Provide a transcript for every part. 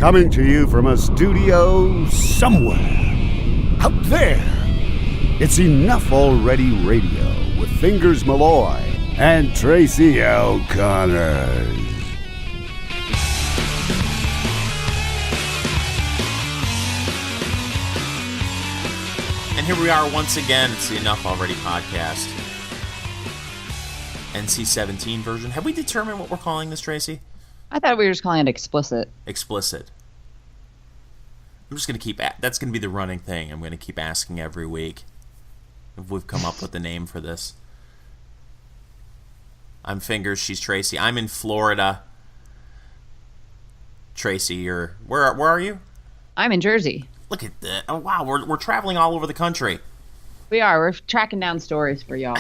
Coming to you from a studio somewhere out there. It's Enough Already Radio with Fingers Malloy and Tracy O'Connor. And here we are once again. It's the Enough Already podcast. NC-17 version. Have we determined what we're calling this, Tracy? I thought we were just calling it explicit. Explicit. I'm just going to keep... That's going to be the running thing. I'm going to keep asking every week if we've come up with a name for this. I'm Fingers. She's Tracy. I'm in Florida. Tracy, you're... Where are you? I'm in Jersey. Look at that. Oh, wow. We're traveling all over the country. We are. We're tracking down stories for y'all.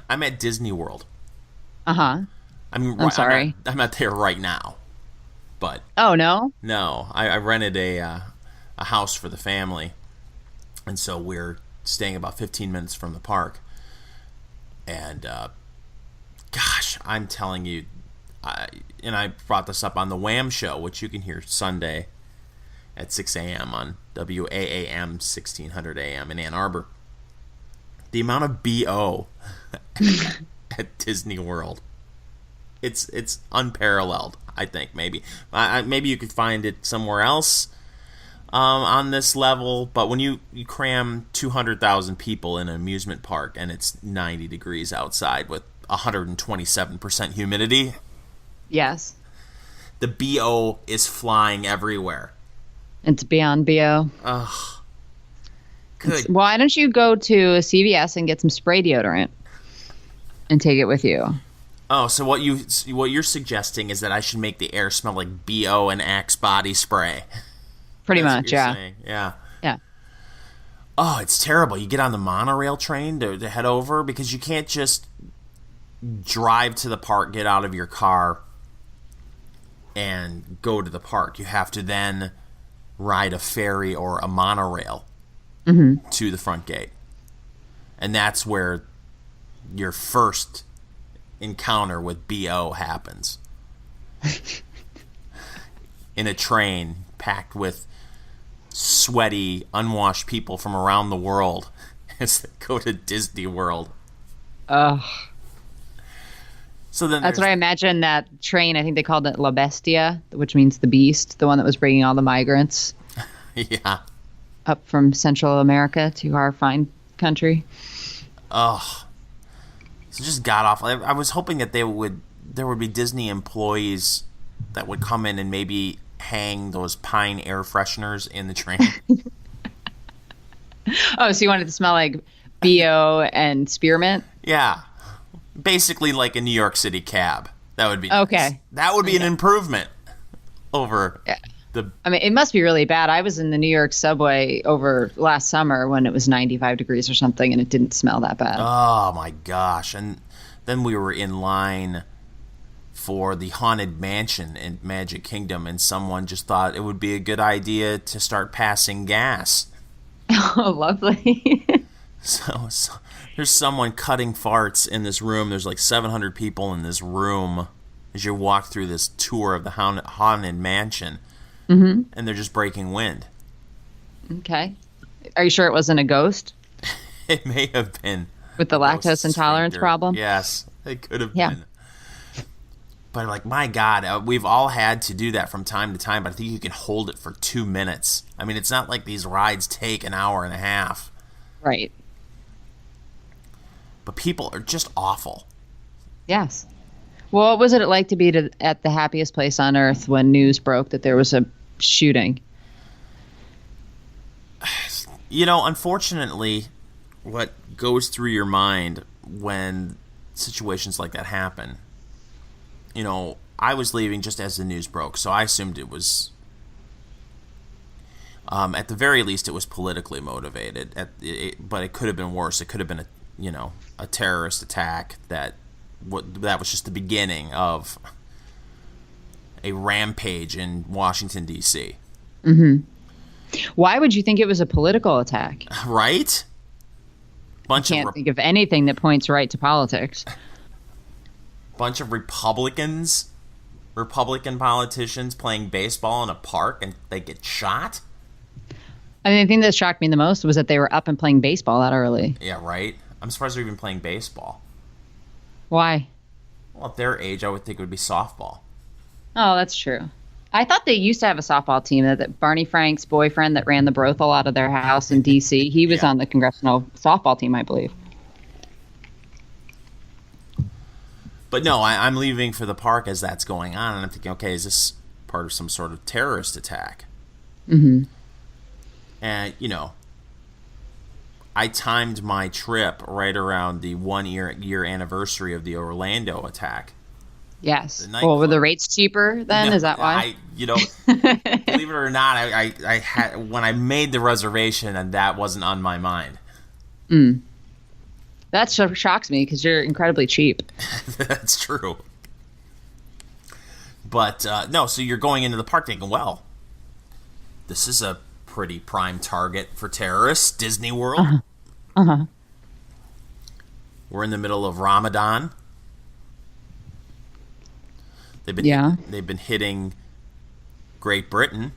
I'm at Disney World. Uh-huh. I'm sorry. I'm not there right now. But oh, no? No. I rented a house for the family. And so we're staying about 15 minutes from the park. And, gosh, I'm telling you, and I brought this up on the Wham show, which you can hear Sunday at 6 a.m. on WAAM 1600 a.m. in Ann Arbor. The amount of BO at Disney World, it's unparalleled, I think, maybe. Maybe you could find it somewhere else on this level, but when you cram 200,000 people in an amusement park and it's 90 degrees outside with 127% humidity... Yes. The BO is flying everywhere. It's beyond BO. Ugh. Good. Why don't you go to a CVS and get some spray deodorant and take it with you? Oh, so what you're suggesting is that I should make the air smell like BO and Axe body spray. Pretty much, yeah. Saying. Yeah. Yeah. Oh, it's terrible. You get on the monorail train to head over because you can't just drive to the park, get out of your car, and go to the park. You have to then ride a ferry or a monorail to the front gate. And that's where your first encounter with BO happens. In a train packed with sweaty, unwashed people from around the world as they go to Disney World. Ugh. So then that's what I imagine that train, I think they called it La Bestia, which means the beast, the one that was bringing all the migrants. Yeah. Up from Central America to our fine country. Ugh. So just got off. I was hoping that there would be Disney employees that would come in and maybe hang those Pine air fresheners in the train. Oh, so you wanted to smell like BO and spearmint? Yeah. Basically like a New York City cab. That would be okay. Nice. That would be an improvement over the... I mean, it must be really bad. I was in the New York subway over last summer when it was 95 degrees or something, and it didn't smell that bad. Oh, my gosh. And then we were in line for the Haunted Mansion in Magic Kingdom, and someone just thought it would be a good idea to start passing gas. Oh, lovely. So there's someone cutting farts in this room. There's like 700 people in this room as you walk through this tour of the Haunted Mansion. Mm-hmm. And they're just breaking wind. Okay. Are you sure it wasn't a ghost? It may have been. With the lactose intolerance problem? Yes, it could have been. But like, my God, we've all had to do that from time to time, but I think you can hold it for 2 minutes. I mean, it's not like these rides take an hour and a half. Right. But people are just awful. Yes. Well, what was it like to be at the happiest place on earth when news broke that there was a shooting? You know, unfortunately, what goes through your mind when situations like that happen, you know, I was leaving just as the news broke, so I assumed it was, at the very least, it was politically motivated. But it could have been worse. It could have been a terrorist attack that was just the beginning of a rampage in Washington, D.C. Mm-hmm. Why would you think it was a political attack? Right? Can't think of anything that points right to politics. Bunch of Republicans Republican politicians playing baseball in a park and they get shot? I mean, the thing that shocked me the most was that they were up and playing baseball that early. Yeah, right? I'm surprised they're even playing baseball. Why? Well, at their age, I would think it would be softball. Oh, that's true. I thought they used to have a softball team that Barney Frank's boyfriend that ran the brothel out of their house in D.C., he was on the congressional softball team, I believe. But no, I'm leaving for the park as that's going on, and I'm thinking, okay, is this part of some sort of terrorist attack? Mm-hmm. And, I timed my trip right around the 1 year anniversary of the Orlando attack. Yes. Well, were the rates cheaper then? Is that why? Believe it or not, I had when I made the reservation, and that wasn't on my mind. That shocks me because you're incredibly cheap. That's true. But no, so you're going into the park thinking, well, this is a pretty prime target for terrorists. Disney World. Uh-huh. We're in the middle of Ramadan. They've been hitting Great Britain.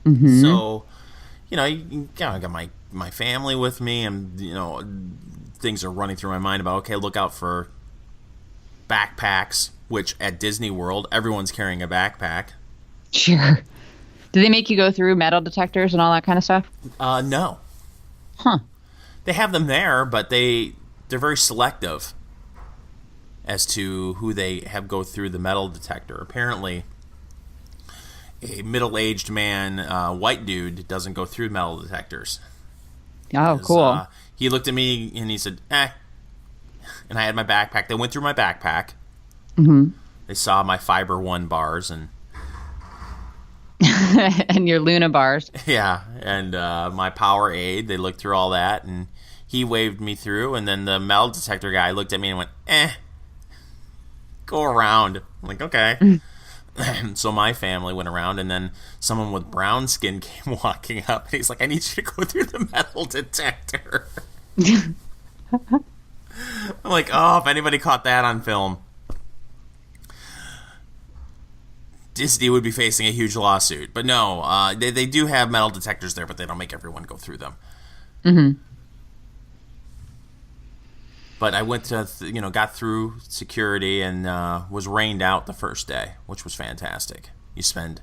Mm-hmm. So, I got my family with me, and things are running through my mind about, okay, look out for backpacks, which at Disney World everyone's carrying a backpack. Sure. Do they make you go through metal detectors and all that kind of stuff? No. Huh. They have them there, but they're very selective as to who they have go through the metal detector. Apparently, a middle-aged man, white dude, doesn't go through metal detectors. Oh, cool. He looked at me and he said, "Eh." And I had my backpack. They went through my backpack. Mm-hmm. They saw my Fiber One bars and and your Luna bars. Yeah, and my Powerade. They looked through all that, and he waved me through. And then the metal detector guy looked at me and went, "Eh, go around." I'm like, okay. So my family went around, and then someone with brown skin came walking up, and he's like, "I need you to go through the metal detector." I'm like, oh, if anybody caught that on film, Disney would be facing a huge lawsuit. But no, they do have metal detectors there, but they don't make everyone go through them. Mm-hmm. But I went to, got through security and was rained out the first day, which was fantastic. You spend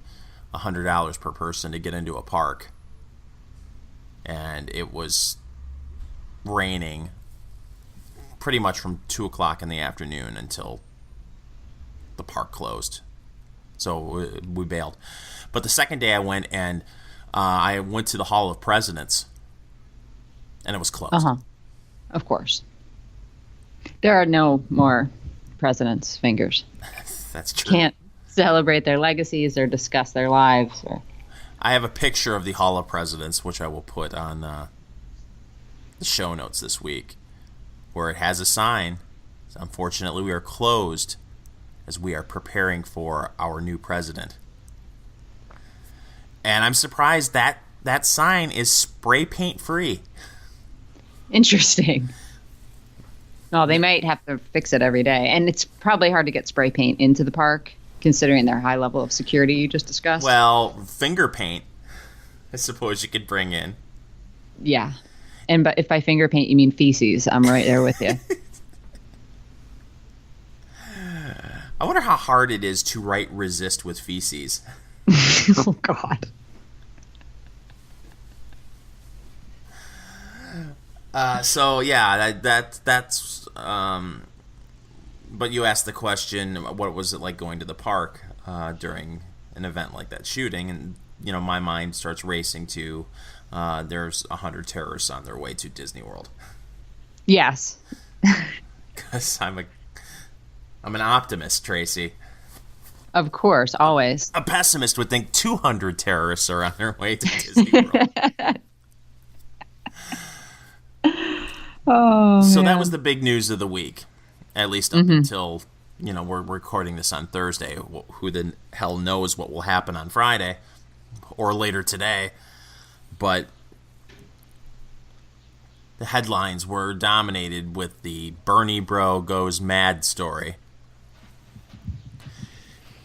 $100 per person to get into a park. And it was raining pretty much from 2 o'clock in the afternoon until the park closed. So we bailed. But the second day I went, and I went to the Hall of Presidents, and it was closed. Uh-huh. Of course. There are no more presidents' fingers. That's true. Can't celebrate their legacies or discuss their lives. I have a picture of the Hall of Presidents, which I will put on the show notes this week, where it has a sign. Unfortunately, we are closed as we are preparing for our new president. And I'm surprised that sign is spray paint free. Interesting. Well, they might have to fix it every day. And it's probably hard to get spray paint into the park, considering their high level of security you just discussed. Well, finger paint, I suppose you could bring in. Yeah. But if by finger paint you mean feces, I'm right there with you. I wonder how hard it is to write resist with feces. Oh, God. So yeah, that's. But you asked the question, what was it like going to the park during an event like that shooting? And my mind starts racing to there's 100 terrorists on their way to Disney World. Yes. Because I'm an optimist, Tracy. Of course, always. A pessimist would think 200 terrorists are on their way to Disney World. Oh, so man. that was the big news of the week, at least up until, we're recording this on Thursday. Who the hell knows what will happen on Friday or later today. But the headlines were dominated with the Bernie Bro Goes Mad story.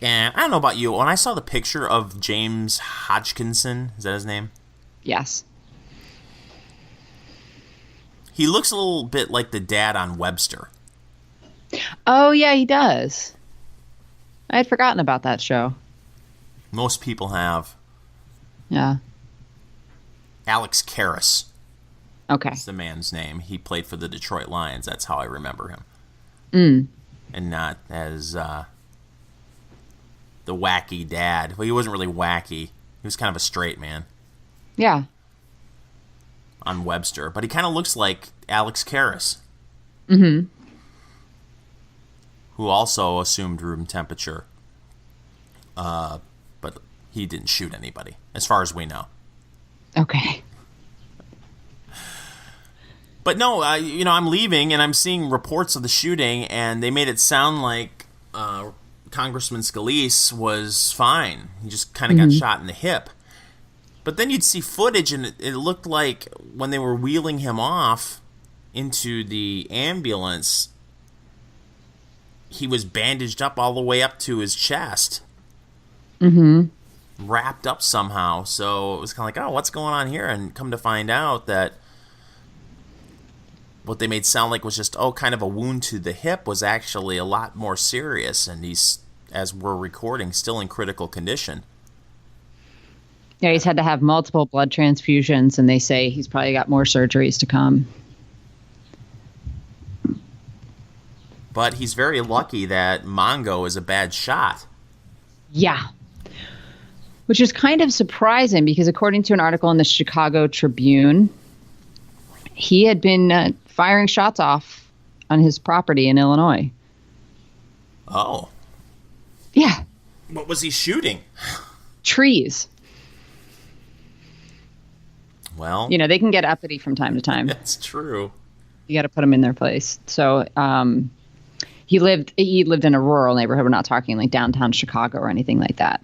And I don't know about you, when I saw the picture of James Hodgkinson, is that his name? Yes. He looks a little bit like the dad on Webster. Oh, yeah, he does. I had forgotten about that show. Most people have. Yeah. Alex Karras Okay. is the man's name. He played for the Detroit Lions. That's how I remember him. And not as the wacky dad. Well, he wasn't really wacky. He was kind of a straight man Yeah. on Webster. But he kind of looks like Alex Karras. Who also assumed room temperature. But he didn't shoot anybody, as far as we know. Okay. But no, I'm leaving and I'm seeing reports of the shooting, and they made it sound like Congressman Scalise was fine. He just kind of got shot in the hip. But then you'd see footage, and it looked like when they were wheeling him off into the ambulance, he was bandaged up all the way up to his chest. Wrapped up somehow. So it was kind of like, oh, what's going on here? And come to find out that what they made sound like was just, kind of a wound to the hip was actually a lot more serious. And he's, as we're recording, still in critical condition. Yeah, he's had to have multiple blood transfusions, and they say he's probably got more surgeries to come. But he's very lucky that Mongo is a bad shot. Yeah. Which is kind of surprising because according to an article in the Chicago Tribune, he had been firing shots off on his property in Illinois. Oh. Yeah. What was he shooting? Trees. Well, They can get uppity from time to time. that's true. You got to put them in their place. So he lived in a rural neighborhood. We're not talking like downtown Chicago or anything like that.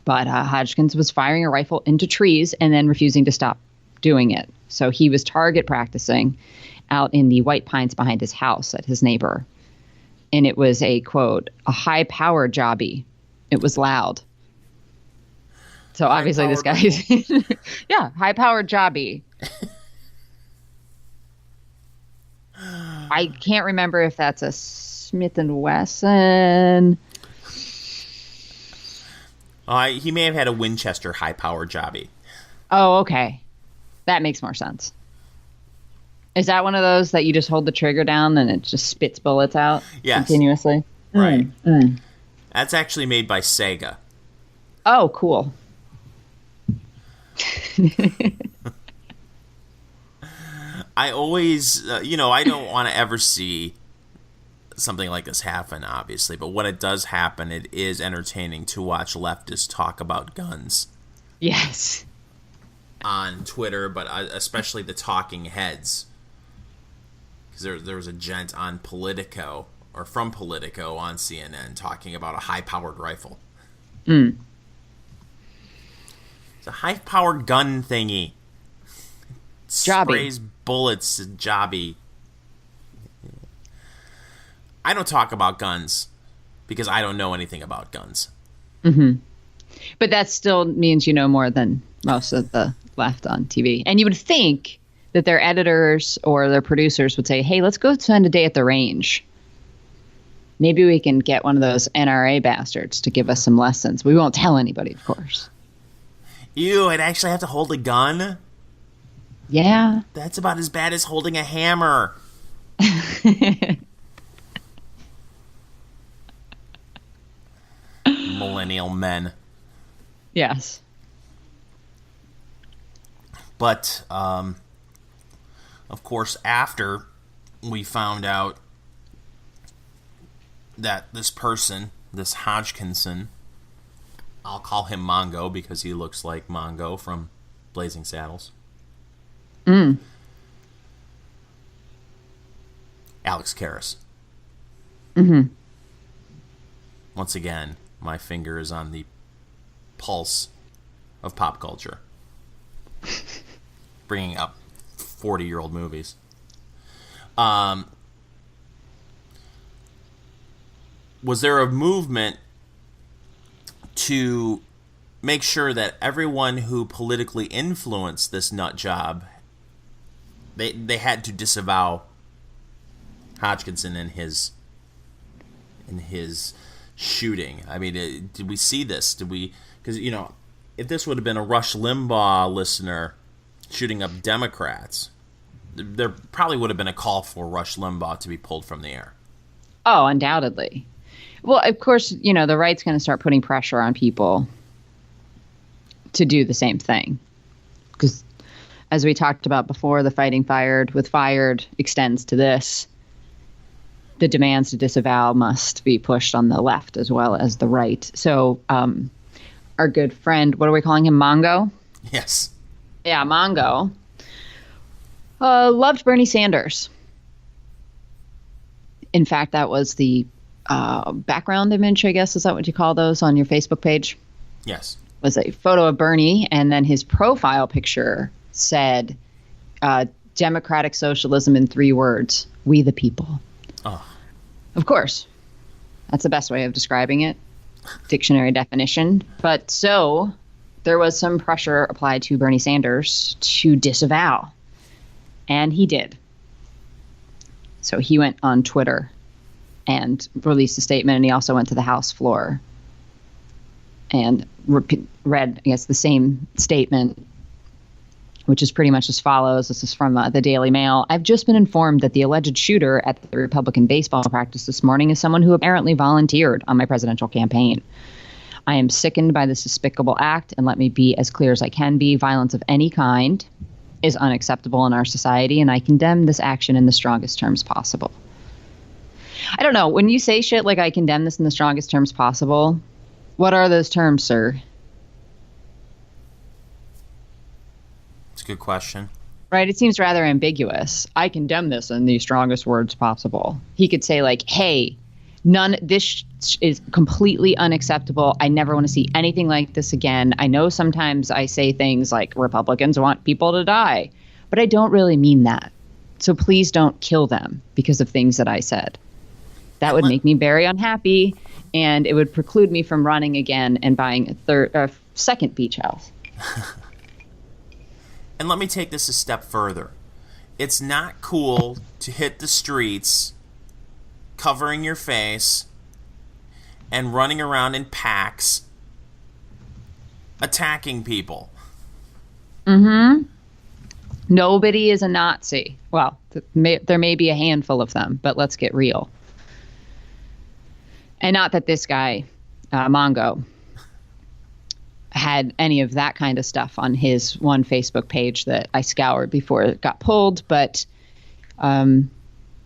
But Hodgkins was firing a rifle into trees and then refusing to stop doing it. So he was target practicing out in the white pines behind his house at his neighbor. And it was a, quote, a high-powered jobby. It was loud. So obviously this guy's... yeah, high-powered jobby. I can't remember if that's a Smith & Wesson... He may have had a Winchester high-powered jobby. Oh, okay. That makes more sense. Is that one of those that you just hold the trigger down and it just spits bullets out continuously? Right. That's actually made by Sega. Oh, cool. I always, I don't want to ever see something like this happen, obviously, but when it does happen, it is entertaining to watch leftists talk about guns. Yes. On Twitter, but especially the talking heads. Because there was a gent on Politico, or from Politico on CNN, talking about a high-powered rifle. It's a high-powered gun thingy. Jobby. Sprays bullets, jobby. I don't talk about guns because I don't know anything about guns. But that still means you know more than most of the left on TV. And you would think that their editors or their producers would say, hey, let's go spend a day at the range. Maybe we can get one of those NRA bastards to give us some lessons. We won't tell anybody, of course. Ew, I'd actually have to hold a gun? Yeah. That's about as bad as holding a hammer. Millennial men. Yes. But, of course, after we found out that this person, this Hodgkinson, I'll call him Mongo because he looks like Mongo from Blazing Saddles. Alex Karras. Once again, my finger is on the pulse of pop culture. Bringing up 40-year-old movies. Was there a movement to make sure that everyone who politically influenced this nut job, they had to disavow Hodgkinson and his shooting. I mean, did we see this? Because, if this would have been a Rush Limbaugh listener shooting up Democrats, there probably would have been a call for Rush Limbaugh to be pulled from the air. Oh, undoubtedly. Well, of course, the right's going to start putting pressure on people to do the same thing. Because as we talked about before, the fighting fired extends to this. The demands to disavow must be pushed on the left as well as the right. So our good friend, what are we calling him, Mongo? Yes. Yeah, Mongo. Loved Bernie Sanders. In fact, that was the background image, I guess. Is that what you call those on your Facebook page? Yes. Was a photo of Bernie, and then his profile picture said, Democratic Socialism in 3 words, we the people. Oh. Of course. That's the best way of describing it. Dictionary definition. But so there was some pressure applied to Bernie Sanders to disavow. And he did. So he went on Twitter and released a statement, and he also went to the House floor and read, I guess, the same statement, which is pretty much as follows. This is from the Daily Mail. I've just been informed that the alleged shooter at the Republican baseball practice this morning is someone who apparently volunteered on my presidential campaign. I am sickened by this despicable act, and let me be as clear as I can be. Violence of any kind is unacceptable in our society, and I condemn this action in the strongest terms possible. I don't know. When you say shit like I condemn this in the strongest terms possible, what are those terms, sir? It's a good question. Right? It seems rather ambiguous. I condemn this in the strongest words possible. He could say, like, hey, this is completely unacceptable. I never want to see anything like this again. I know sometimes I say things like Republicans want people to die, but I don't really mean that. So please don't kill them because of things that I said. That would make me very unhappy, and it would preclude me from running again and buying a second beach house. And let me take this a step further. It's not cool to hit the streets covering your face and running around in packs attacking people. Mm-hmm. Nobody is a Nazi. Well, there may be a handful of them, but let's get real. And not that this guy, Mongo, had any of that kind of stuff on his one Facebook page that I scoured before it got pulled, but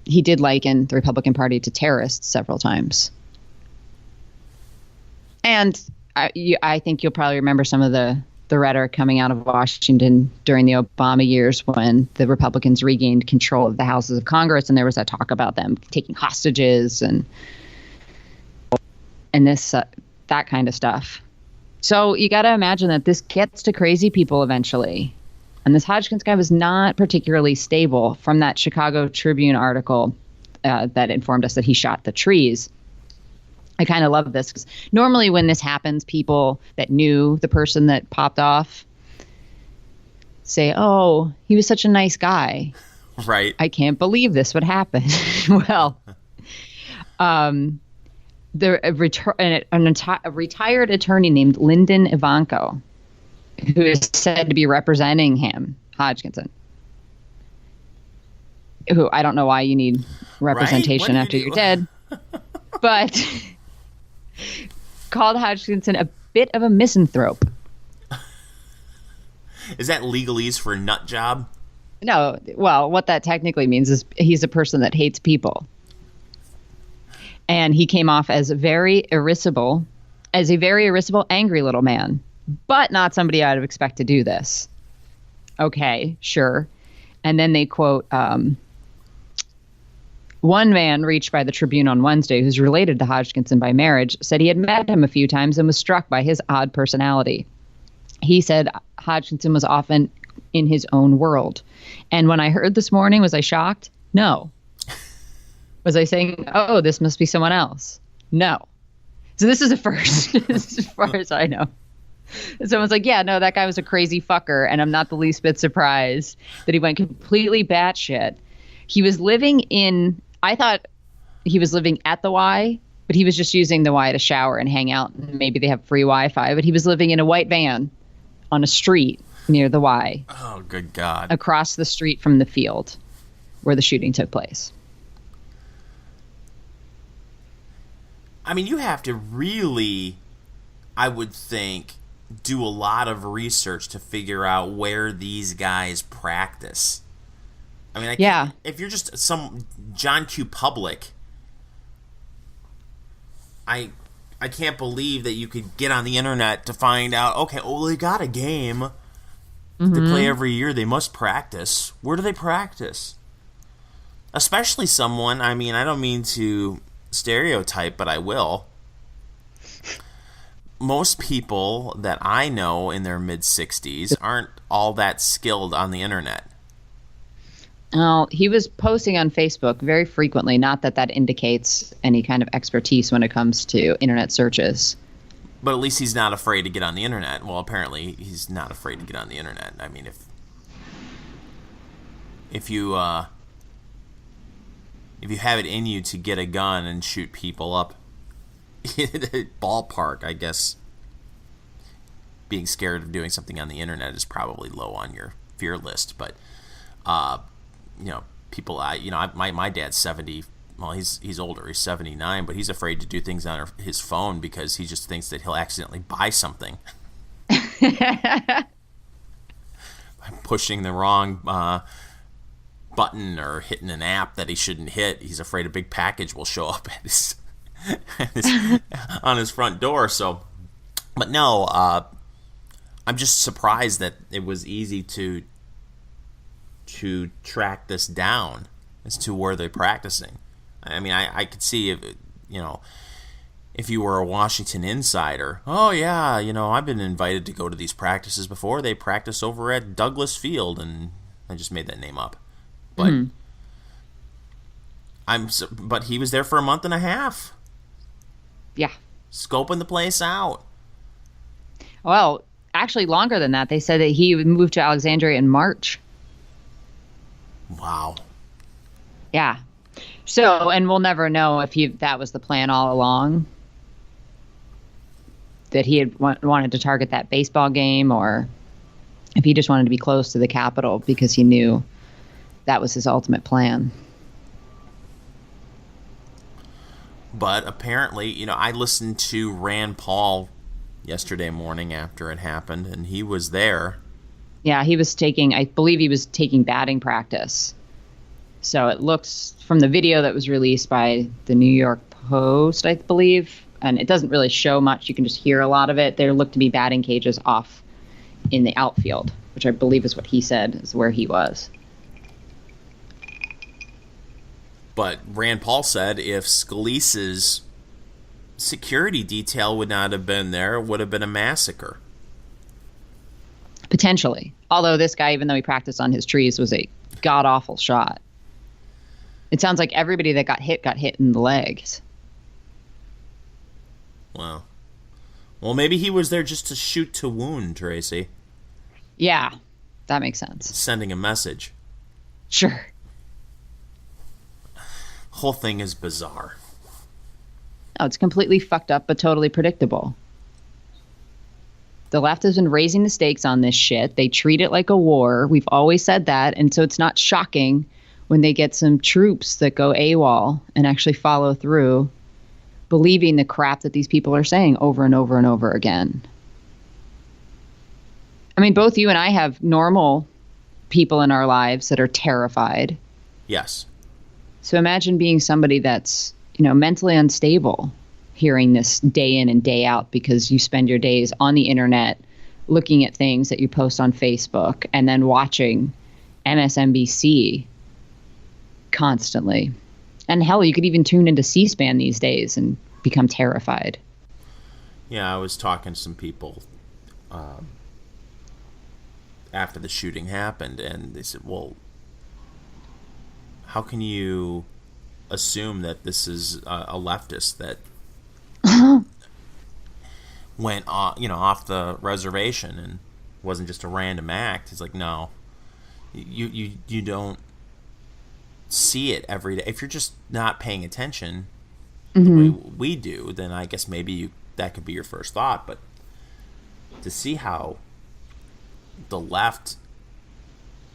he did liken the Republican Party to terrorists several times. And I think you'll probably remember some of the rhetoric coming out of Washington during the Obama years when the Republicans regained control of the houses of Congress, and there was that talk about them taking hostages and this that kind of stuff. So you got to imagine that this gets to crazy people eventually. And this Hodgkins guy was not particularly stable. From that Chicago Tribune article that informed us that he shot the trees, I kind of love this, because normally when this happens, people that knew the person that popped off say, oh, he was such a nice guy. Right. I can't believe this would happen. Well, a retired attorney named Lyndon Ivanko, who is said to be representing him, Hodgkinson, who I don't know why you need representation after you're dead, but called Hodgkinson a bit of a misanthrope. Is that legalese for nut job? No, well, what that technically means is he's a person that hates people. And he came off as a very irascible, angry little man, but not somebody I'd have expected to do this. Okay, sure. And then they quote, one man reached by the Tribune on Wednesday, who's related to Hodgkinson by marriage, said he had met him a few times and was struck by his odd personality. He said Hodgkinson was often in his own world. And when I heard this morning, was I shocked? No. Was I saying, oh, this must be someone else? No. So this is a first, as far as I know. And someone's like, yeah, no, that guy was a crazy fucker, and I'm not the least bit surprised that he went completely batshit. He was living in, I thought he was living at the Y, but he was just using the Y to shower and hang out, and maybe they have free Wi-Fi, but he was living in a white van on a street near the Y. Oh, good God. Across the street from the field where the shooting took place. I mean, you have to really, I would think, do a lot of research to figure out where these guys practice. I mean, if you're just some John Q. Public, I can't believe that you could get on the internet to find out, okay, they got a game they play every year. They must practice. Where do they practice? Especially someone, I mean, I don't mean to stereotype, but I will. Most people that I know in their mid-60s aren't all that skilled on the internet. Oh, he was posting on Facebook very frequently. Not that that indicates any kind of expertise when it comes to internet searches. But at least he's not afraid to get on the internet. Well, apparently he's not afraid to get on the internet. I mean, if you have it in you to get a gun and shoot people up in a ballpark, I guess being scared of doing something on the internet is probably low on your fear list. But people, my dad's 70. Well, he's older. He's 79, but he's afraid to do things on his phone because he just thinks that he'll accidentally buy something by pushing the wrong button or hitting an app that he shouldn't hit. He's afraid a big package will show up on his front door. So, but no, I'm just surprised that it was easy to track this down as to where they're practicing. I mean, I could see if you were a Washington insider, oh yeah, I've been invited to go to these practices before. They practice over at Douglas Field, and I just made that name up. But but he was there for a month and a half. Yeah. Scoping the place out. Well, actually longer than that. They said that he moved to Alexandria in March. Wow. Yeah. So, and we'll never know if that was the plan all along, that he had wanted to target that baseball game, or if he just wanted to be close to the Capitol because he knew that was his ultimate plan. But apparently, I listened to Rand Paul yesterday morning after it happened, and he was there. Yeah, I believe he was taking batting practice. So it looks, from the video that was released by the New York Post, I believe, and it doesn't really show much. You can just hear a lot of it. There looked to be batting cages off in the outfield, which I believe is what he said is where he was. But Rand Paul said if Scalise's security detail would not have been there, it would have been a massacre. Potentially. Although this guy, even though he practiced on his trees, was a god-awful shot. It sounds like everybody that got hit in the legs. Wow. Well, maybe he was there just to shoot to wound, Tracy. Yeah, that makes sense. Sending a message. Sure. Whole thing is bizarre. No, it's completely fucked up, but totally predictable. The left has been raising the stakes on this shit. They treat it like a war. We've always said that. And so it's not shocking when they get some troops that go AWOL and actually follow through, believing the crap that these people are saying over and over and over again. I mean, both you and I have normal people in our lives that are terrified. Yes. So imagine being somebody that's, mentally unstable, hearing this day in and day out because you spend your days on the internet looking at things that you post on Facebook and then watching MSNBC constantly. And hell, you could even tune into C-SPAN these days and become terrified. Yeah, I was talking to some people after the shooting happened, and they said, well, how can you assume that this is a leftist that went off the reservation and wasn't just a random act. It's like, no, you don't see it every day. If you're just not paying attention the way we do, then I guess maybe that could be your first thought. But to see how the left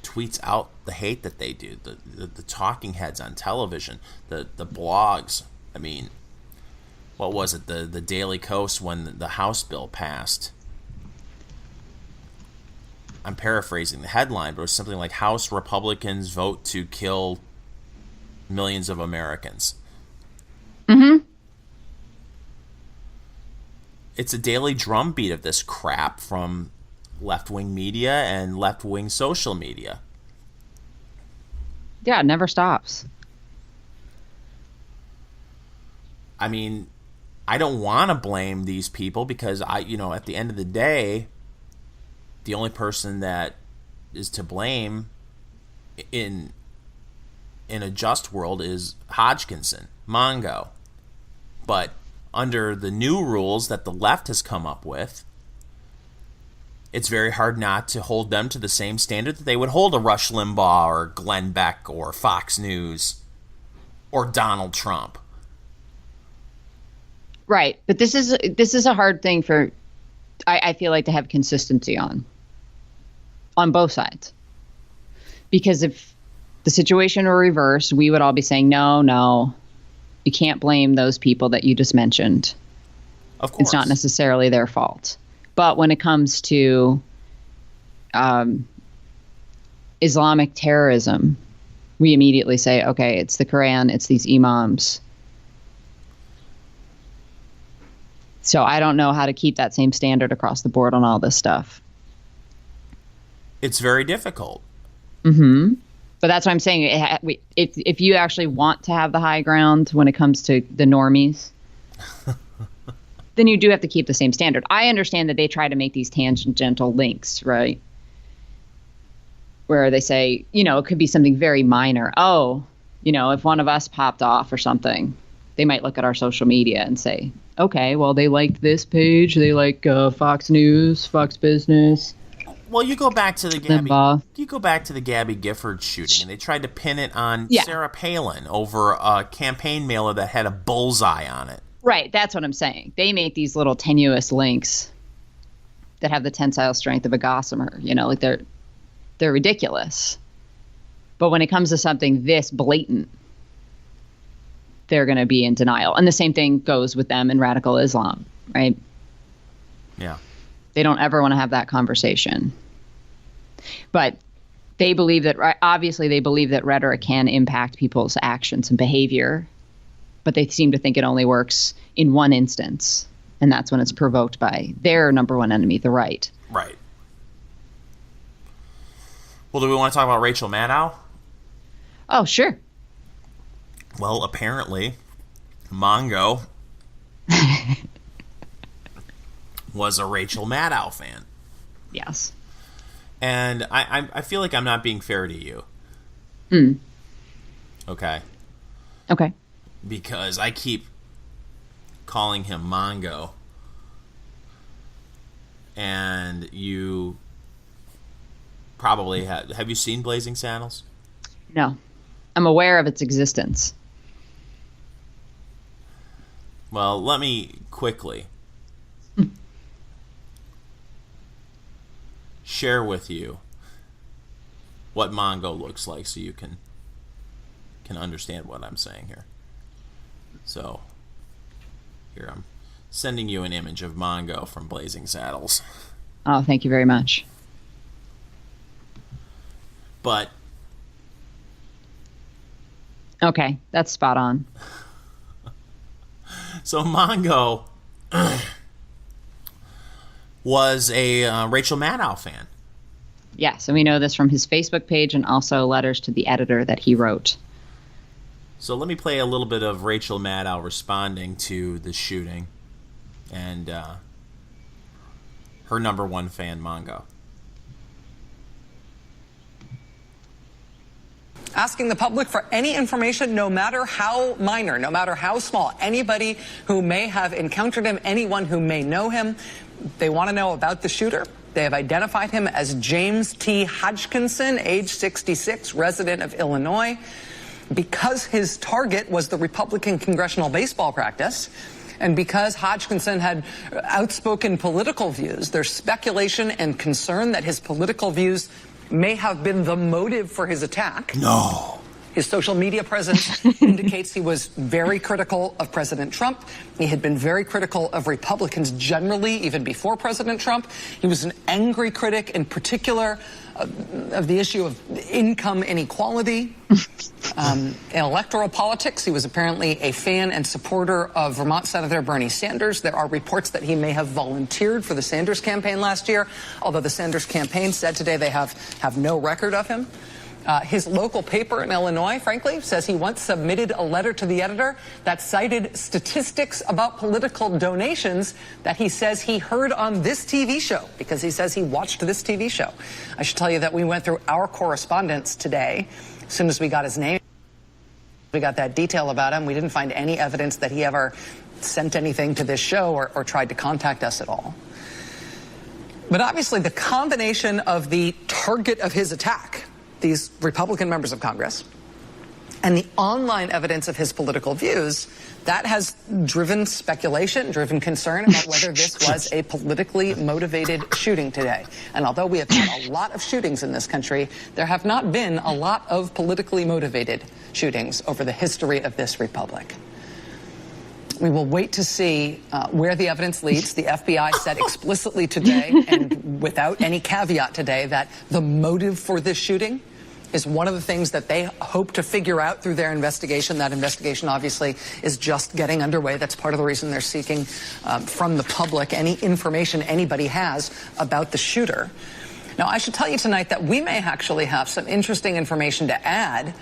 tweets out the hate that they do, the talking heads on television, the blogs. I mean, what was it? The Daily Kos, when the House bill passed. I'm paraphrasing the headline, but it was something like House Republicans vote to kill millions of Americans. Mm-hmm. It's a daily drumbeat of this crap from left-wing media and left-wing social media. Yeah, it never stops. I mean, I don't want to blame these people because at the end of the day, the only person that is to blame in a just world is Hodgkinson, Mongo. But under the new rules that the left has come up with, it's very hard not to hold them to the same standard that they would hold a Rush Limbaugh or Glenn Beck or Fox News or Donald Trump. Right, but this is a hard thing for, I feel like, to have consistency on both sides. Because if the situation were reversed, we would all be saying, no, you can't blame those people that you just mentioned. Of course. It's not necessarily their fault. But when it comes to Islamic terrorism, we immediately say, okay, it's the Quran, it's these imams. So I don't know how to keep that same standard across the board on all this stuff. It's very difficult. Mm-hmm. But that's what I'm saying. If you actually want to have the high ground when it comes to the normies, then you do have to keep the same standard. I understand that they try to make these tangential links, right? Where they say, it could be something very minor. Oh, if one of us popped off or something, they might look at our social media and say, okay, well, they liked this page. They like Fox News, Fox Business. Well, you go back to the Limbaugh. Gabby Gifford shooting, and they tried to pin it on Sarah Palin over a campaign mailer that had a bullseye on it. Right, that's what I'm saying. They make these little tenuous links that have the tensile strength of a gossamer. Like they're ridiculous. But when it comes to something this blatant, they're going to be in denial. And the same thing goes with them in radical Islam, right? Yeah. They don't ever want to have that conversation. But they believe that, obviously, they believe that rhetoric can impact people's actions and behavior. But they seem to think it only works in one instance. And that's when it's provoked by their number one enemy, the right. Right. Well, do we want to talk about Rachel Maddow? Oh, sure. Well, apparently, Mongo was a Rachel Maddow fan. Yes. And I feel like I'm not being fair to you. Okay? Okay. Because I keep calling him Mongo. And you probably have you seen Blazing Saddles? No. I'm aware of its existence. Well, let me quickly share with you what Mongo looks like so you can understand what I'm saying here. So, here I'm sending you an image of Mongo from Blazing Saddles. Oh, thank you very much. But okay, that's spot on. So Mongo was a Rachel Maddow fan. Yes, and we know this from his Facebook page and also letters to the editor that he wrote. So let me play a little bit of Rachel Maddow responding to the shooting and her number one fan, Mongo. asking the public for any information, no matter how minor, no matter how small. Anybody who may have encountered him, anyone who may know him, they want to know about the shooter. They have identified him as James T. Hodgkinson, age 66, resident of Illinois. Because his target was the Republican congressional baseball practice, and because Hodgkinson had outspoken political views, there's speculation and concern that his political views may have been the motive for his attack. No. His social media presence indicates he was very critical of President Trump. He had been very critical of Republicans generally, even before President Trump. He was an angry critic, in particular, of the issue of income inequality. In electoral politics, he was apparently a fan and supporter of Vermont Senator Bernie Sanders. There are reports that he may have volunteered for the Sanders campaign last year, although the Sanders campaign said today they have no record of him. His local paper in Illinois, frankly, says he once submitted a letter to the editor that cited statistics about political donations that he says he heard on this TV show, because he says he watched this TV show. I should tell you that we went through our correspondence today. As soon as we got his name, we got that detail about him. We didn't find any evidence that he ever sent anything to this show or tried to contact us at all. But obviously, the combination of the target of his attack, these Republican members of Congress, and the online evidence of his political views, that has driven speculation, driven concern about whether this was a politically motivated shooting today. And although we have had a lot of shootings in this country, there have not been a lot of politically motivated shootings over the history of this republic. We will wait to see where the evidence leads. The FBI said explicitly today, and without any caveat today, that the motive for this shooting is one of the things that they hope to figure out through their investigation. That investigation obviously is just getting underway. That's part of the reason they're seeking from the public any information anybody has about the shooter. Now, I should tell you tonight that we may actually have some interesting information to add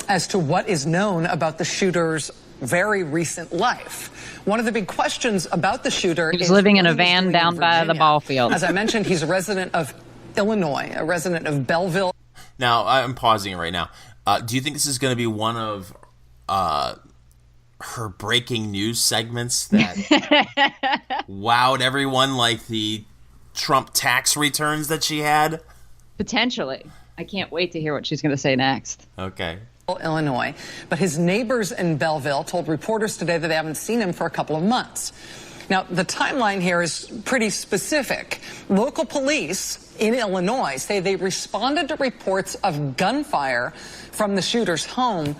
as to what is known about the shooter's very recent life. One of the big questions about the shooter is he was living in a van down by the ball field. As I mentioned, he's a resident of Illinois, a resident of Belleville. Now, I'm pausing it right now. Do you think this is going to be one of her breaking news segments that wowed everyone, like the Trump tax returns that she had? Potentially. I can't wait to hear what she's going to say next. Okay. Illinois, but his neighbors in Belleville told reporters today that they haven't seen him for a couple of months. Now, the timeline here is pretty specific. Local police in Illinois say they responded to reports of gunfire from the shooter's home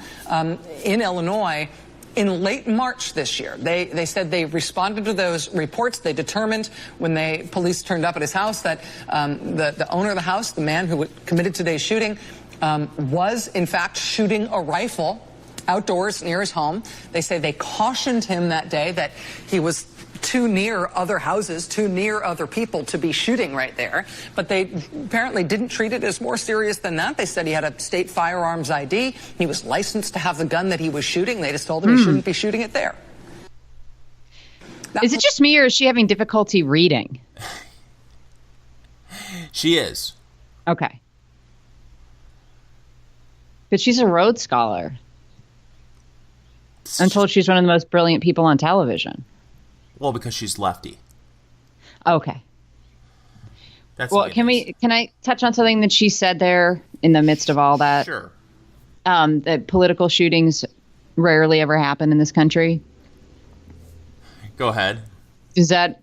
in Illinois in late March this year. They said they responded to those reports. They determined when police turned up at his house that the owner of the house, the man who committed today's shooting, was in fact shooting a rifle outdoors near his home. They say they cautioned him that day that he was too near other houses, too near other people to be shooting right there. But they apparently didn't treat it as more serious than that. They said he had a state firearms ID. He was licensed to have the gun that he was shooting. They just told him he shouldn't be shooting it there. Is it just me, or is she having difficulty reading? She is. Okay. But she's a Rhodes Scholar. I'm told she's one of the most brilliant people on television. Well, because she's lefty. Okay. That's well, can I touch on something that she said there in the midst of all that? Sure. That political shootings rarely ever happen in this country. Go ahead. Does that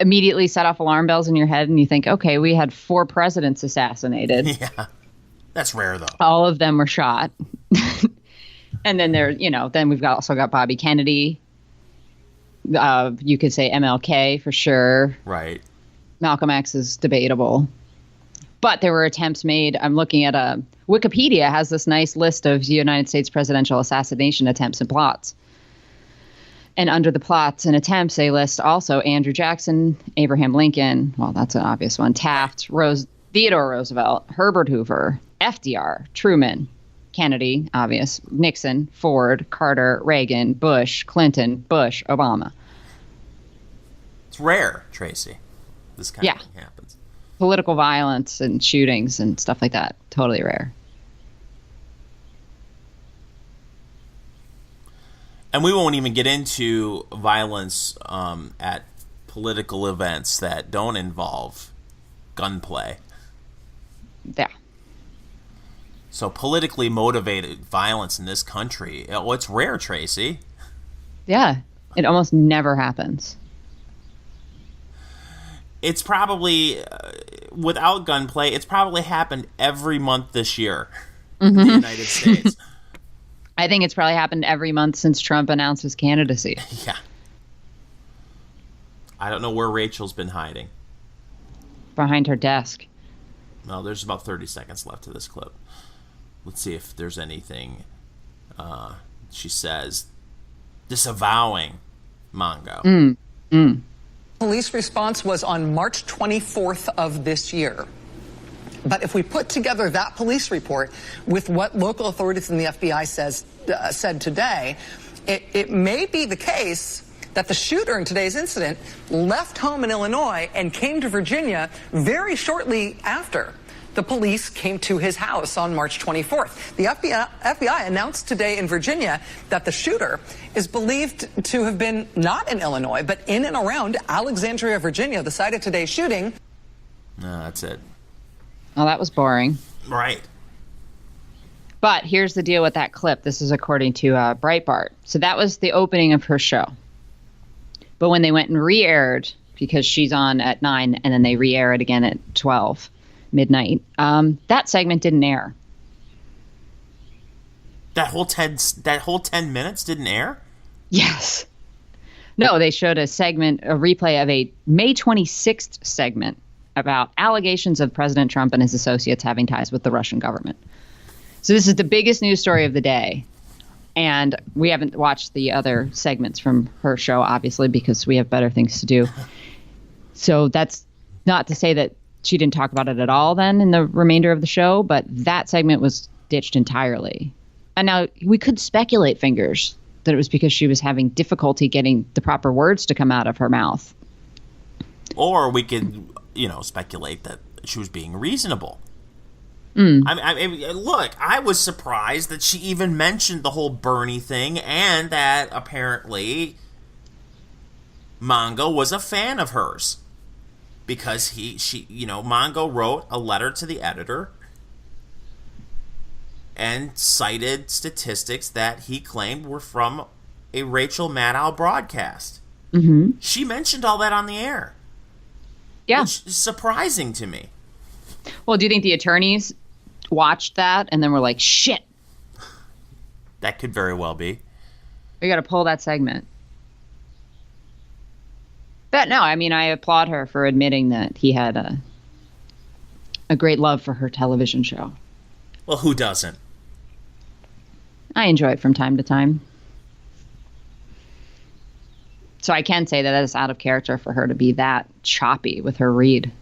immediately set off alarm bells in your head and you think, okay, we had 4 presidents assassinated. Yeah. That's rare, though. All of them were shot. And then then we've also got Bobby Kennedy. You could say MLK for sure. Right. Malcolm X is debatable. But there were attempts made. I'm looking at Wikipedia has this nice list of United States presidential assassination attempts and plots. And under the plots and attempts, they list also Andrew Jackson, Abraham Lincoln. Well, that's an obvious one. Taft, Theodore Roosevelt, Herbert Hoover, FDR, Truman, Kennedy, obvious, Nixon, Ford, Carter, Reagan, Bush, Clinton, Bush, Obama. It's rare, Tracy. This kind of thing happens. Political violence and shootings and stuff like that. Totally rare. And we won't even get into violence at political events that don't involve gunplay. Yeah. So politically motivated violence in this country, it's rare, Tracy. Yeah. It almost never happens. It's probably, without gunplay, it's probably happened every month this year in the United States. I think it's probably happened every month since Trump announced his candidacy. Yeah. I don't know where Rachel's been hiding. Behind her desk. Well, there's about 30 seconds left to this clip. Let's see if there's anything she says disavowing Mongo. Police response was on March 24th of this year. But if we put together that police report with what local authorities and the FBI said today, it may be the case that the shooter in today's incident left home in Illinois and came to Virginia very shortly after the police came to his house on March 24th. The FBI announced today in Virginia that the shooter is believed to have been not in Illinois, but in and around Alexandria, Virginia, the site of today's shooting. No, that's it. Oh, that was boring. Right. But here's the deal with that clip. This is according to Breitbart. So that was the opening of her show. But when they went and re-aired, because she's on at 9 and then they re-air it again at 12 midnight, that segment didn't air. That whole 10 minutes didn't air? Yes. No, they showed a replay of a May 26th segment about allegations of President Trump and his associates having ties with the Russian government. So this is the biggest news story of the day. And we haven't watched the other segments from her show, obviously, because we have better things to do. So that's not to say that she didn't talk about it at all then in the remainder of the show, but that segment was ditched entirely. And now we could speculate, Fingers, that it was because she was having difficulty getting the proper words to come out of her mouth. Or we could, speculate that she was being reasonable. I mean, look, I was surprised that she even mentioned the whole Bernie thing and that apparently Mongo was a fan of hers. Because Mongo wrote a letter to the editor and cited statistics that he claimed were from a Rachel Maddow broadcast. Mm-hmm. She mentioned all that on the air. Yeah. Which is surprising to me. Well, do you think the attorneys watched that and then were like, shit? That could very well be. We got to pull that segment. But no, I mean, I applaud her for admitting that he had a great love for her television show. Well, who doesn't? I enjoy it from time to time. So I can say that it's out of character for her to be that choppy with her read.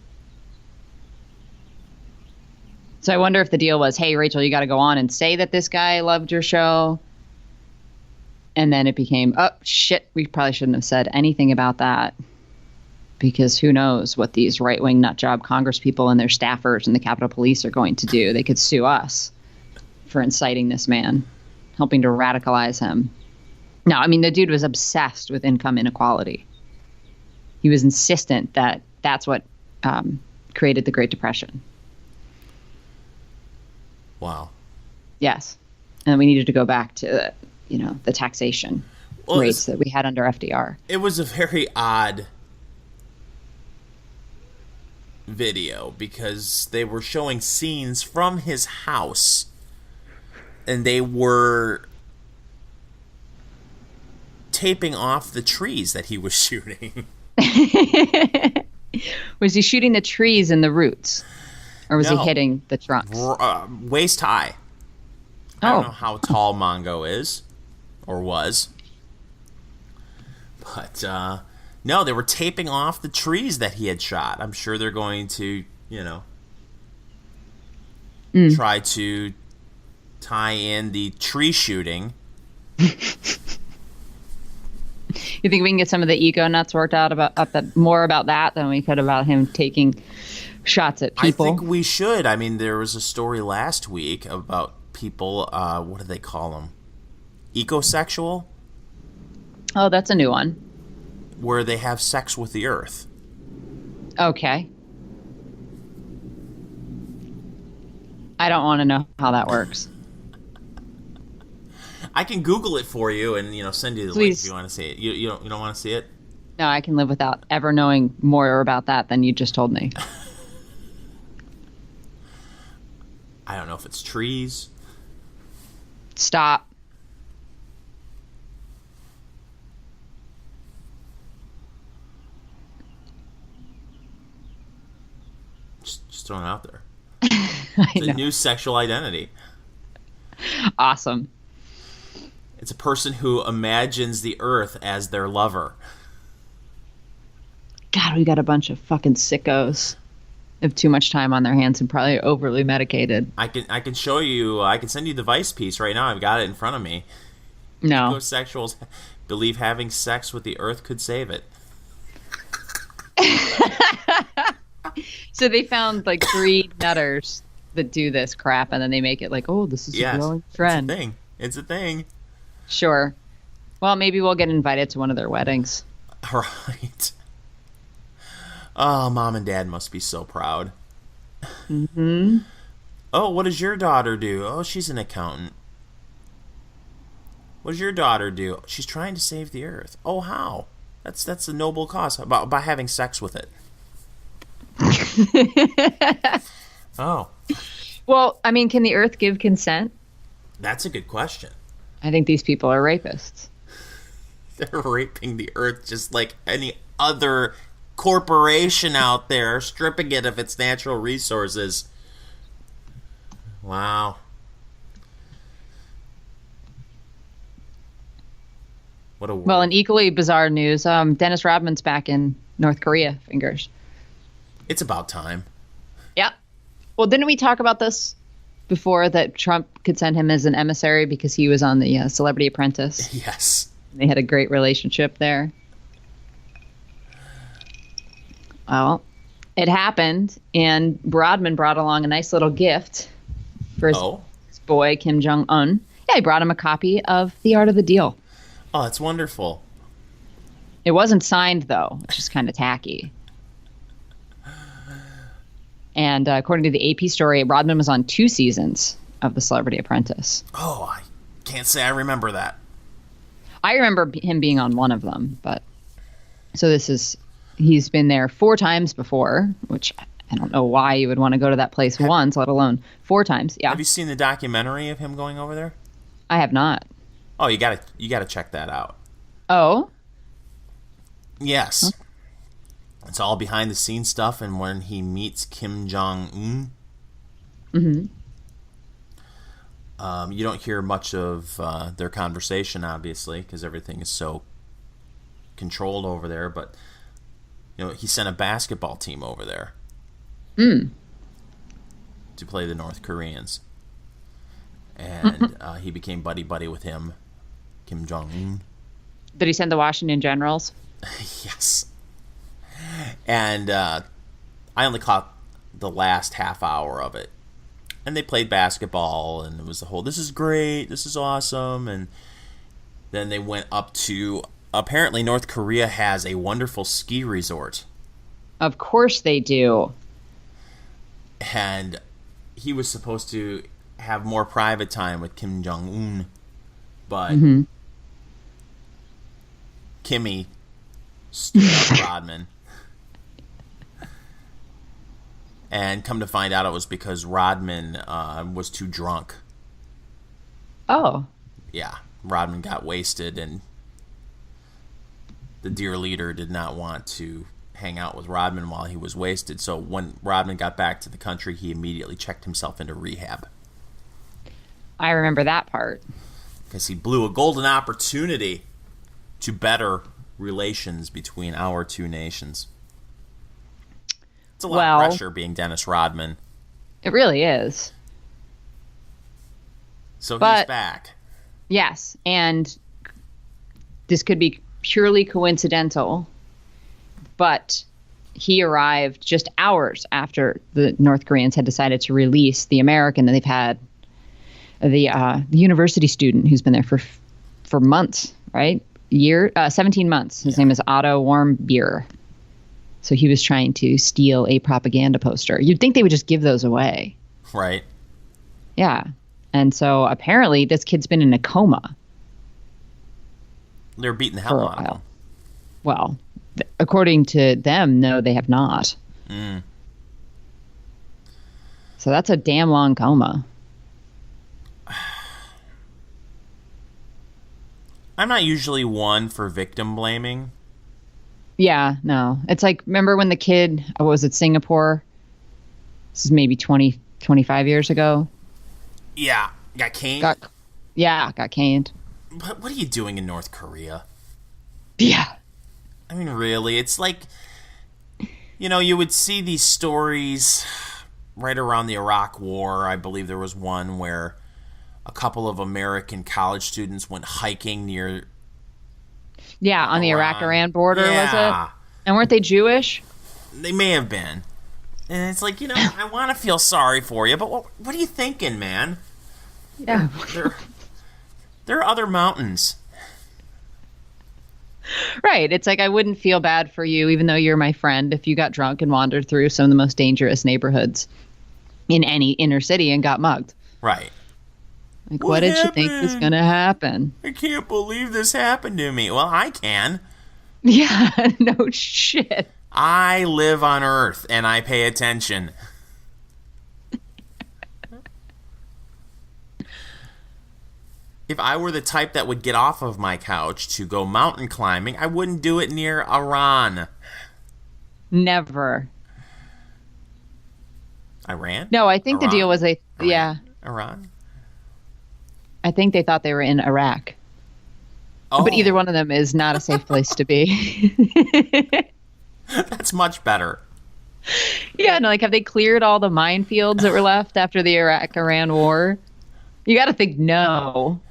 So I wonder if the deal was, hey, Rachel, you got to go on and say that this guy loved your show. And then it became, oh, shit, we probably shouldn't have said anything about that. Because who knows what these right-wing nutjob congresspeople and their staffers and the Capitol Police are going to do. They could sue us for inciting this man, helping to radicalize him. No, I mean, the dude was obsessed with income inequality. He was insistent that that's what created the Great Depression. Wow. Yes. And we needed to go back to, the taxation rates that we had under FDR. It was a very odd video because they were showing scenes from his house and they were taping off the trees that he was shooting. Was he shooting the trees and the roots? Or was he No. hitting the trunks? Waist high. I don't know how tall Mongo is or was. But no, they were taping off the trees that he had shot. I'm sure they're going to, try to tie in the tree shooting. You think we can get some of the eco nuts worked out more about that than we could about him taking shots at people? I think we should. I mean, there was a story last week about people, what do they call them? Ecosexual? Oh, that's a new one. where they have sex with the Earth. Okay. I don't want to know how that works. I can Google it for you and send you the link if you want to see it. You don't want to see it? No, I can live without ever knowing more about that than you just told me. I don't know if it's trees. Stop. Just throwing it out there. I It's a know. new sexual identity. Awesome. It's a person who imagines the Earth as their lover. God, we got a bunch of fucking sickos. Have too much time on their hands and probably overly medicated. I can show you. I can send you the Vice piece right now. I've got it in front of me. No. Homosexuals believe having sex with the Earth could save it. So they found like 3 nutters that do this crap, and then they make it like, oh, this is a growing trend. It's a thing. Sure. Well, maybe we'll get invited to one of their weddings. Right. Oh, Mom and Dad must be so proud. Mm-hmm. Oh, what does your daughter do? Oh, she's an accountant. What does your daughter do? She's trying to save the Earth. Oh, how? That's a noble cause. By having sex with it. Oh. Well, I mean, can the Earth give consent? That's a good question. I think these people are rapists. They're raping the Earth just like any other corporation out there, stripping it of its natural resources. Wow. What a world. Well, in equally bizarre news, Dennis Rodman's back in North Korea. Fingers. It's about time. Yep. Well, didn't we talk about this before, that Trump could send him as an emissary because he was on the Celebrity Apprentice? Yes. They had a great relationship there. Well, it happened, and Rodman brought along a nice little gift for his boy, Kim Jong-un. Yeah, he brought him a copy of The Art of the Deal. Oh, that's wonderful. It wasn't signed, though, which is kind of tacky. And according to the AP story, Rodman was on 2 seasons of The Celebrity Apprentice. Oh, I can't say I remember that. I remember him being on one of them, but so he's been there 4 times before, which I don't know why you would want to go to that place once, let alone 4 times. Yeah. Have you seen the documentary of him going over there? I have not. Oh, you gotta check that out. Oh? Yes. Huh? It's all behind the scenes stuff, and when he meets Kim Jong-un, Mm-hmm. You don't hear much of their conversation, obviously, because everything is so controlled over there. But he sent a basketball team over there to play the North Koreans, and he became buddy with him, Kim Jong-un. Did he send the Washington Generals? Yes. And I only caught the last half hour of it. And they played basketball, and it was the whole, this is great, this is awesome. And then they went up to, apparently North Korea has a wonderful ski resort. Of course they do. And he was supposed to have more private time with Kim Jong-un. But Kimmy stood up Rodman. And come to find out, it was because Rodman was too drunk. Oh. Yeah, Rodman got wasted, and the dear leader did not want to hang out with Rodman while he was wasted. So when Rodman got back to the country, he immediately checked himself into rehab. I remember that part. Because he blew a golden opportunity to better relations between our 2 nations. It's a lot of pressure being Dennis Rodman. It really is. So he's back. Yes, and this could be purely coincidental, but he arrived just hours after the North Koreans had decided to release the American that they've had, the university student who's been there for months, right? 17 months. His name is Otto Warmbier. So he was trying to steal a propaganda poster. You'd think they would just give those away. Right. Yeah. And so apparently this kid's been in a coma. They're beating the hell For a out of while. him. Well, according to them, no, they have not. So that's a damn long coma. I'm not usually one for victim blaming. Yeah, no. It's like, remember when the kid, was it Singapore? This is maybe 20, 25 years ago. Yeah. Got caned? Got caned. But what are you doing in North Korea? Yeah. I mean, really, it's like, you would see these stories right around the Iraq War. I believe there was one where a couple of American college students went hiking near... Yeah, on the Iraq-Iran border, was Yeah. it? And weren't they Jewish? They may have been. And it's like, I want to feel sorry for you, but what are you thinking, man? Yeah. There are other mountains. Right. It's like I wouldn't feel bad for you, even though you're my friend, if you got drunk and wandered through some of the most dangerous neighborhoods in any inner city and got mugged. Right. Like, what did you think was going to happen? I can't believe this happened to me. Well, I can. Yeah, no shit. I live on Earth, and I pay attention. If I were the type that would get off of my couch to go mountain climbing, I wouldn't do it near Iran. Never. Iran? No, I think Iran? the deal was Iran? I think they thought they were in Iraq. Oh, But either one of them is not a safe place to be. that's much better. Yeah, no, like, have they cleared all the minefields that were left after the Iraq-Iran war? You got to think no.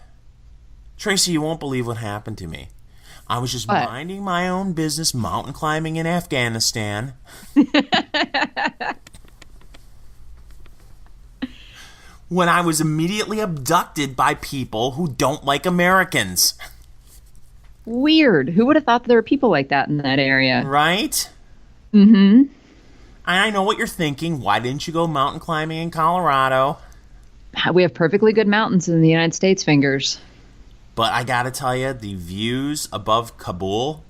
Tracy, you won't believe what happened to me. I was just What? minding my own business, mountain climbing in Afghanistan. When I was immediately abducted by people who don't like Americans. Weird. Who would have thought there were people like that in that area? Right? Mm-hmm. I know what you're thinking. Why didn't you go mountain climbing in Colorado? We have perfectly good mountains in the United States, fingers. But I gotta tell you, the views above Kabul,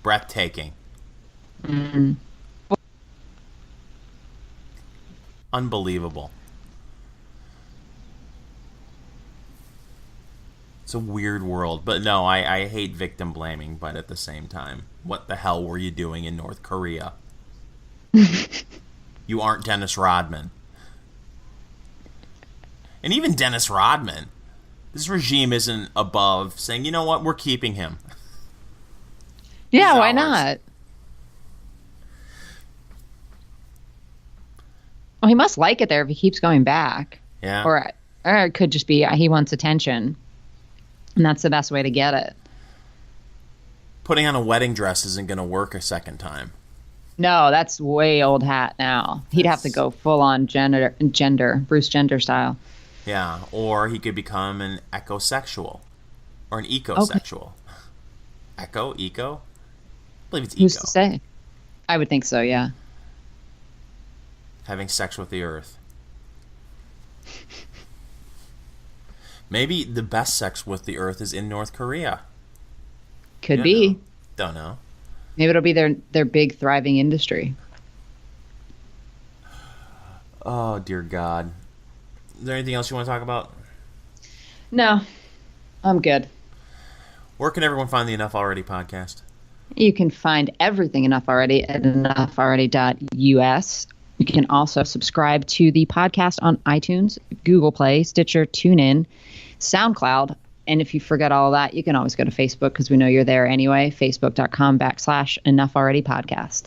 breathtaking. Unbelievable. It's a weird world. But no, I hate victim blaming, but at the same time, what the hell were you doing in North Korea? You aren't Dennis Rodman. And even Dennis Rodman, this regime isn't above saying, you know what, we're keeping him. Yeah, He's why ours. not? Well, he must like it there if he keeps going back. Yeah. Or it could just be he wants attention. And that's the best way to get it. Putting on a wedding dress isn't going to work a second time. No, that's way old hat now. He'd have to go full on gender, Bruce Jenner style. Yeah, or he could become an ecosexual. Or an ecosexual. Okay. Eco? I believe it's eco. Who's to say? I would think so, yeah. Having sex with the earth. Maybe the best sex with the earth is in North Korea. Could be. Don't know. Maybe it'll be their big thriving industry. Oh, dear God. Is there anything else you want to talk about? No, I'm good. Where can everyone find the Enough Already podcast? You can find everything Enough Already at enoughalready.us. You can also subscribe to the podcast on iTunes, Google Play, Stitcher, TuneIn, SoundCloud. And if you forget all of that, you can always go to Facebook because we know you're there anyway. Facebook.com/Enough Already Podcast.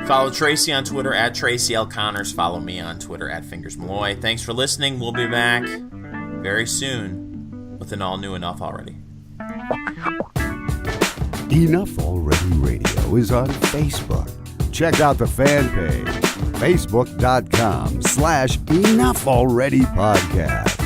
Follow Tracy on Twitter at Tracy L. Connors. Follow me on Twitter at Fingers Malloy. Thanks for listening. We'll be back very soon with an all-new Enough Already. Enough Already Radio is on Facebook. Check out the fan page, facebook.com/Enough Already Podcast.